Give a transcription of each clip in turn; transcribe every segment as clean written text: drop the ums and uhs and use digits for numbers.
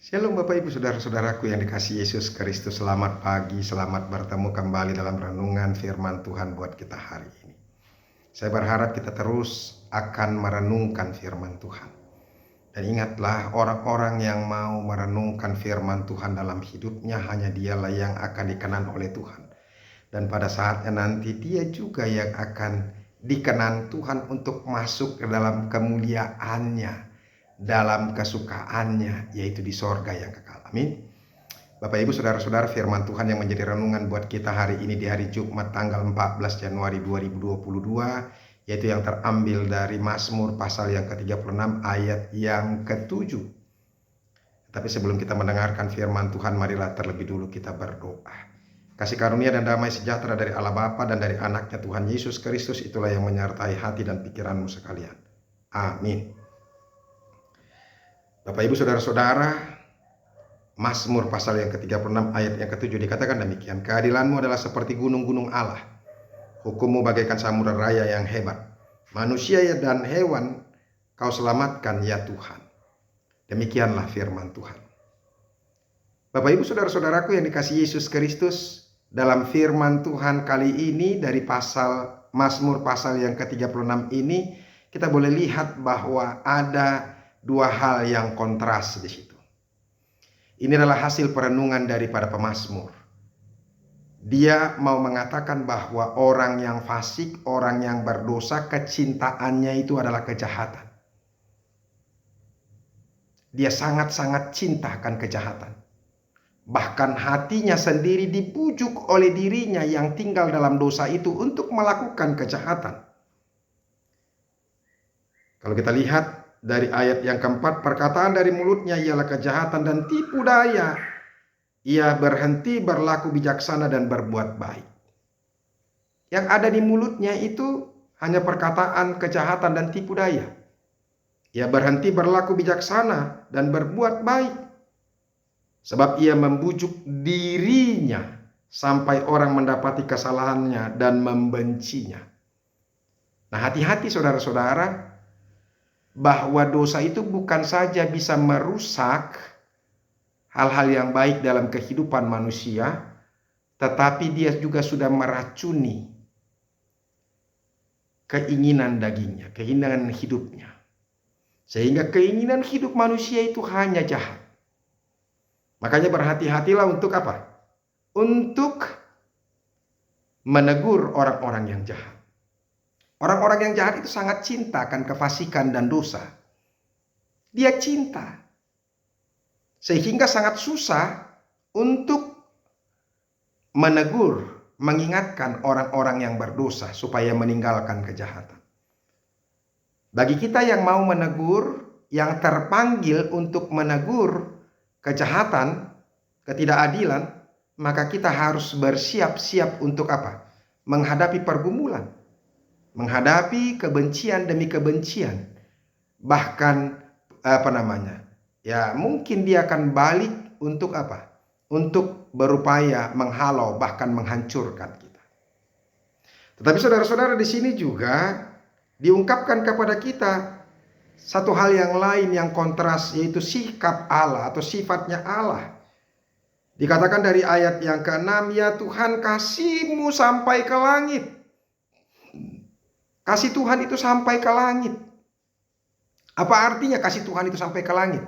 Shalom Bapak Ibu Saudara-saudaraku yang dikasihi Yesus Kristus. Selamat pagi, selamat bertemu kembali dalam renungan firman Tuhan buat kita hari ini. Saya berharap kita terus akan merenungkan firman Tuhan. Dan ingatlah, orang-orang yang mau merenungkan firman Tuhan dalam hidupnya, hanya dialah yang akan dikenan oleh Tuhan. Dan pada saatnya nanti dia juga yang akan dikenan Tuhan untuk masuk ke dalam kemuliaannya, dalam kesukaannya, yaitu di sorga yang kekal. Amin. Bapak Ibu Saudara-saudara, firman Tuhan yang menjadi renungan buat kita hari ini di hari Jumat tanggal 14 Januari 2022, yaitu yang terambil dari Mazmur pasal yang ke-36 ayat yang ke-7. Tapi sebelum kita mendengarkan firman Tuhan, marilah terlebih dulu kita berdoa. Kasih karunia dan damai sejahtera dari Allah Bapa dan dari anaknya Tuhan Yesus Kristus, itulah yang menyertai hati dan pikiranmu sekalian. Amin. Bapak Ibu Saudara-saudara, Mazmur pasal yang ke-36 ayat yang ke-7 dikatakan demikian. Keadilanmu adalah seperti gunung-gunung Allah, hukummu bagaikan samudera raya yang hebat. Manusia dan hewan kau selamatkan ya Tuhan. Demikianlah firman Tuhan. Bapak Ibu Saudara-saudaraku yang dikasihi Yesus Kristus, dalam firman Tuhan kali ini dari pasal Mazmur pasal yang ke-36 ini, kita boleh lihat bahwa ada dua hal yang kontras di situ. Ini adalah hasil perenungan daripada pemazmur. Dia mau mengatakan bahwa orang yang fasik, orang yang berdosa, kecintaannya itu adalah kejahatan. Dia sangat-sangat cinta akan kejahatan. Bahkan hatinya sendiri dibujuk oleh dirinya yang tinggal dalam dosa itu untuk melakukan kejahatan. Kalau kita lihat dari ayat yang keempat, perkataan dari mulutnya ialah kejahatan dan tipu daya. Ia berhenti berlaku bijaksana dan berbuat baik. Yang ada di mulutnya itu hanya perkataan kejahatan dan tipu daya. Ia berhenti berlaku bijaksana dan berbuat baik. Sebab ia membujuk dirinya sampai orang mendapati kesalahannya dan membencinya. Nah, hati-hati saudara-saudara, bahwa dosa itu bukan saja bisa merusak hal-hal yang baik dalam kehidupan manusia, tetapi dia juga sudah meracuni keinginan dagingnya, keinginan hidupnya. Sehingga keinginan hidup manusia itu hanya jahat. Makanya berhati-hatilah untuk apa? Untuk menegur orang-orang yang jahat. Orang-orang yang jahat itu sangat cinta akan kefasikan dan dosa. Dia cinta. Sehingga sangat susah untuk menegur, mengingatkan orang-orang yang berdosa supaya meninggalkan kejahatan. Bagi kita yang mau menegur, yang terpanggil untuk menegur kejahatan, ketidakadilan, maka kita harus bersiap-siap untuk apa? Menghadapi pergumulan. Menghadapi kebencian demi kebencian. Bahkan ya mungkin dia akan balik untuk apa? Untuk berupaya menghalau, bahkan menghancurkan kita. Tetapi saudara-saudara, di sini juga diungkapkan kepada kita satu hal yang lain yang kontras, yaitu sikap Allah atau sifatnya Allah. Dikatakan dari ayat yang ke-6, ya Tuhan, kasih-Mu sampai ke langit. Kasih Tuhan itu sampai ke langit. Apa artinya kasih Tuhan itu sampai ke langit?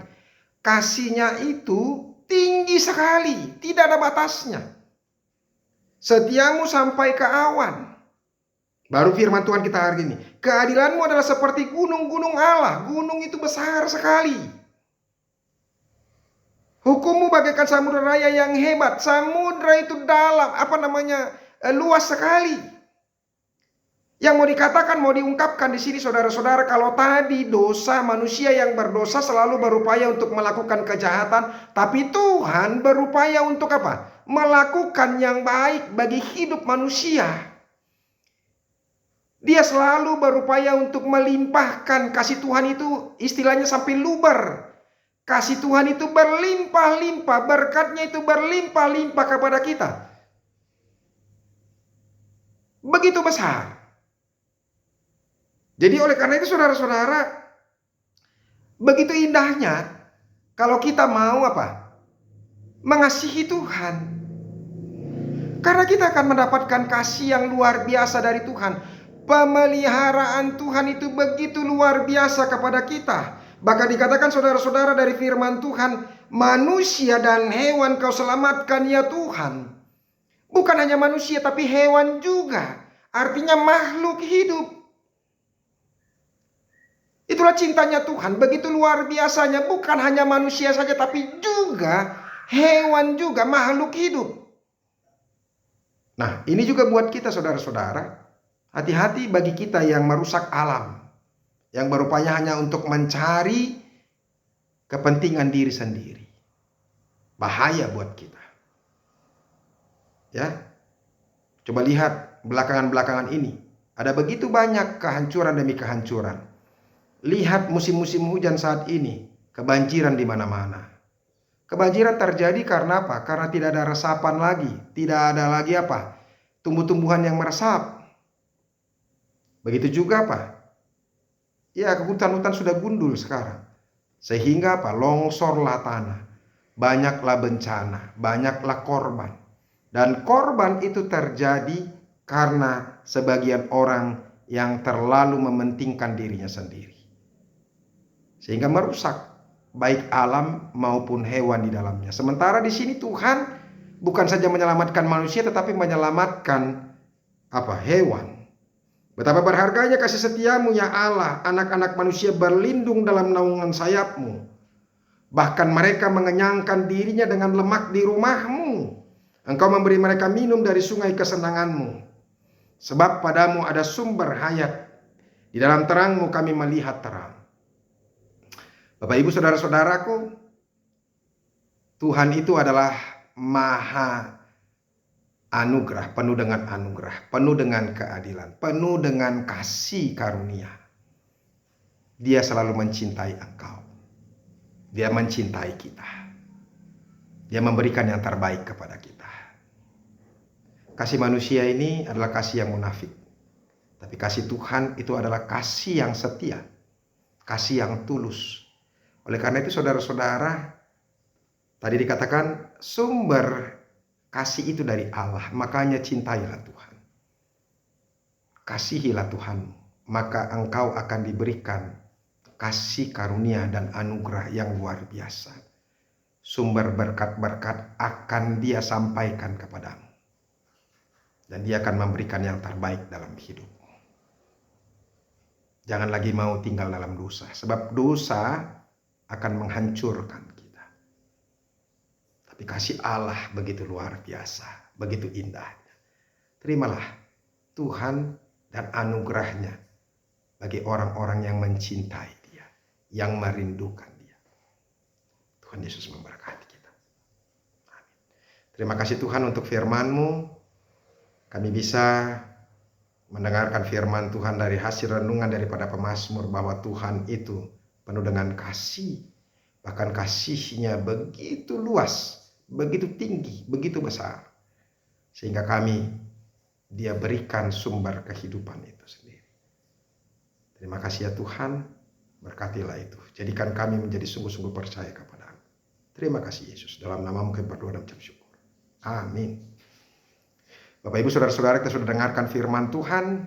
Kasihnya itu tinggi sekali, tidak ada batasnya. Setiamu sampai ke awan. Baru firman Tuhan kita hari ini. Keadilanmu adalah seperti gunung-gunung Allah. Gunung itu besar sekali. Hukummu bagaikan samudera raya yang hebat. Samudera itu dalam, luas sekali. Yang mau dikatakan, mau diungkapkan di sini saudara-saudara, kalau tadi dosa, manusia yang berdosa selalu berupaya untuk melakukan kejahatan, tapi Tuhan berupaya untuk apa? Melakukan yang baik bagi hidup manusia. Dia selalu berupaya untuk melimpahkan kasih Tuhan itu, istilahnya sampai luber. Kasih Tuhan itu berlimpah-limpah, berkatnya itu berlimpah-limpah kepada kita. Begitu besar. Jadi oleh karena itu saudara-saudara, begitu indahnya Kalau kita mau apa? Mengasihi Tuhan. Karena kita akan mendapatkan kasih yang luar biasa dari Tuhan. Pemeliharaan Tuhan itu begitu luar biasa kepada kita. Bahkan dikatakan saudara-saudara dari firman Tuhan, manusia dan hewan kau selamatkan ya Tuhan. Bukan hanya manusia tapi hewan juga. Artinya makhluk hidup. Itulah cintanya Tuhan. Begitu luar biasanya. Bukan hanya manusia saja tapi juga hewan juga, makhluk hidup. Nah, ini juga buat kita saudara-saudara. Hati-hati bagi kita yang merusak alam. Yang berupaya hanya untuk mencari kepentingan diri sendiri. Bahaya buat kita. Ya. Coba lihat belakangan-belakangan ini. Ada begitu banyak kehancuran demi kehancuran. Lihat musim-musim hujan saat ini. Kebanjiran di mana-mana. Kebanjiran terjadi karena apa? Karena tidak ada resapan lagi. Tidak ada lagi apa? Tumbuh-tumbuhan yang meresap. Begitu juga apa? Ya, hutan-hutan sudah gundul sekarang. Sehingga apa? Longsorlah tanah. Banyaklah bencana. Banyaklah korban. Dan korban itu terjadi karena sebagian orang yang terlalu mementingkan dirinya sendiri. Sehingga merusak baik alam maupun hewan di dalamnya. Sementara di sini Tuhan bukan saja menyelamatkan manusia tetapi menyelamatkan apa? Hewan. Betapa berharganya kasih setiamu ya Allah. Anak-anak manusia berlindung dalam naungan sayapmu. Bahkan mereka mengenyangkan dirinya dengan lemak di rumahmu. Engkau memberi mereka minum dari sungai kesenanganmu. Sebab padamu ada sumber hayat. Di dalam terangmu kami melihat terang. Bapak ibu saudara-saudaraku, Tuhan itu adalah maha anugerah, penuh dengan anugerah, penuh dengan keadilan, penuh dengan kasih karunia. Dia selalu mencintai engkau. Dia mencintai kita. Dia memberikan yang terbaik kepada kita. Kasih manusia ini adalah kasih yang munafik. Tapi kasih Tuhan itu adalah kasih yang setia. Kasih yang tulus. Oleh karena itu saudara-saudara, tadi dikatakan sumber kasih itu dari Allah. Makanya cintailah Tuhan. Kasihilah Tuhan. Maka engkau akan diberikan kasih karunia dan anugerah yang luar biasa. Sumber berkat-berkat akan Dia sampaikan kepadamu. Dan Dia akan memberikan yang terbaik dalam hidupmu. Jangan lagi mau tinggal dalam dosa. Sebab dosa akan menghancurkan kita. Tapi kasih Allah begitu luar biasa. Begitu indahnya. Terimalah Tuhan dan anugerahnya bagi orang-orang yang mencintai Dia. Yang merindukan Dia. Tuhan Yesus memberkati kita. Amin. Terima kasih Tuhan untuk firman-Mu. Kami bisa mendengarkan firman Tuhan dari hasil renungan daripada pemazmur bahwa Tuhan itu penuh dengan kasih. Bahkan kasih-Nya begitu luas, begitu tinggi, begitu besar. Sehingga Dia berikan sumber kehidupan itu sendiri. Terima kasih ya Tuhan, berkatilah itu. Jadikan kami menjadi sungguh-sungguh percaya kepada-Mu. Terima kasih Yesus, dalam nama-Mu kami berdoa dan mengucap syukur. Amin. Bapak ibu saudara-saudara, kita sudah dengarkan firman Tuhan.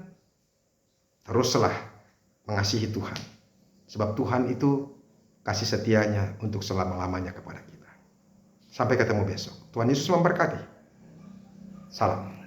Teruslah mengasihi Tuhan. Sebab Tuhan itu kasih setianya untuk selama-lamanya kepada kita. Sampai ketemu besok. Tuhan Yesus memberkati. Salam.